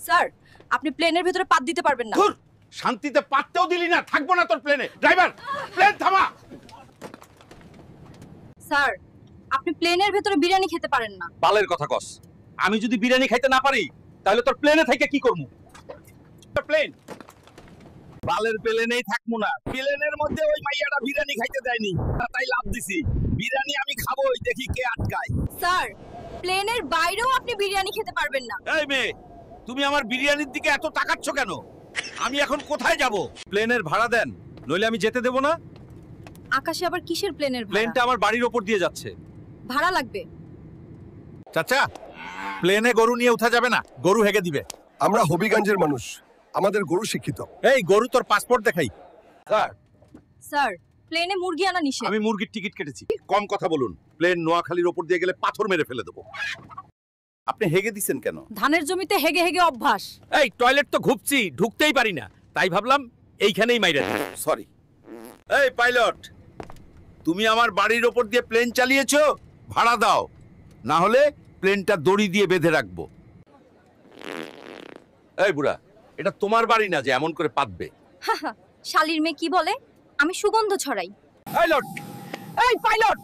Sir আপনি প্লেনের ভিতরে পাত দিতে পারবেন না। ধুর, শান্তিতে পাততেও দিলি না, থাকবো না তোর প্লেনে। ড্রাইভার, প্লেন থামা। স্যার আপনি প্লেনের ভিতরে বিরিয়ানি খেতে পারেন না। বালের কথা কস। আমি যদি বিরিয়ানি খাইতে না পারি তাহলে তোর প্লেনে থেকে কি করব? প্লেন বালের প্লেনেই থাকবো না। প্লেনের মধ্যে ওই মাইয়াটা বিরিয়ানি খাইতে দেয়নি, তাই লাভ দিছি। বিরিয়ানি আমি খাবোই, দেখি কে আটকায়। স্যার প্লেনের বাইরেও আপনি বিরিয়ানি খেতে পারবেন না। এই মেয়ে, তুমি আমার বিরিয়ানির দিকে এত তাকাচ্ছ কেন? আমি এখন কোথায় যাব? প্লেনের ভাড়া দেন, নইলে আমি যেতে দেব না। আকাশে আবার কিসের প্লেনের ভাড়া? প্লেনটা আমার বাড়ির ওপর দিয়ে যাচ্ছে। ভাড়া লাগবে। চাচা, প্লেনে গরু নিয়ে উঠা যাবে না, গরু হেগে দিবে। আমরা হবিগঞ্জের মানুষ, আমাদের গরু শিক্ষিত। এই গরু, তোর পাসপোর্ট দেখাই। স্যার, স্যার প্লেনে মুরগি আনা নিষেধ। আমি মুরগির টিকিট কেটেছি। কম কথা বলুন। প্লেন নোয়াখালীর ওপর দিয়ে গেলে পাথর মেরে ফেলে দেবো। আপনি হেগে দিছেন কেন? ধানের জমিতে হেগে হেগে অভ্যাস। এই টয়লেট তো ঘুপছি, ঢুকতেই পারি না, তাই ভাবলাম এইখানেই মাইরা দিই। সরি। এই পাইলট, তুমি আমার বাড়ির ওপর দিয়ে প্লেন চালিয়েছো, ভাড়া দাও, না হলে প্লেনটা দড়ি দিয়ে বেঁধে রাখবো। এই বুড়া, এটা তোমার বাড়ি না যে এমন করে পাতবে। শালির মেয়ে কি বলে? আমি সুগন্ধ ছড়াই। পাইলট, এই পাইলট,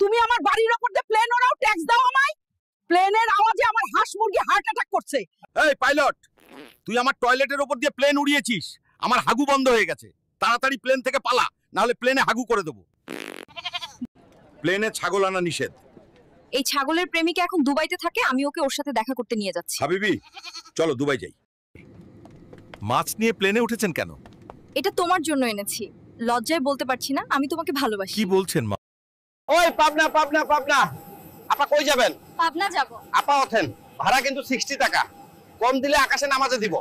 তুমি আমার বাড়ির উপর দিয়ে প্লেন ওরাও ট্যাক্স দাও আমায়। প্লেনের আওয়াজে আমার হাঁস মুরগি হার্ট অ্যাটাক করছে। এই পাইলট, তুই আমার টয়লেটের ওপর দিয়ে প্লেন উড়িয়েছিস, আমার হাগু বন্ধ হয়ে গেছে। তাড়াতাড়ি প্লেন থেকে পালা, না হলে প্লেনে হাগু করে দেবো। প্লেনে ছাগল আনা নিষেধ। এই ছাগলের প্রেমিকা এখন দুবাইতে থাকে, আমি ওকে ওর সাথে দেখা করতে নিয়ে যাচ্ছি। হাবিবি, চলো দুবাই যাই। মাছ নিয়ে প্লেনে উঠেছেন কেন? এটা তোমার জন্য এনেছি। লজ্জায় বলতে পারছি না আমি তোমাকে ভালোবাসি। কি বলছেন মা? ওই পাবনা পাবনা পাবনা, আপা কই যাবেন? পাবনা যাব। আপা ওঠেন, ভাড়া কিন্তু 60 টাকা, কম দিলে আকাশে নামাজে দিব।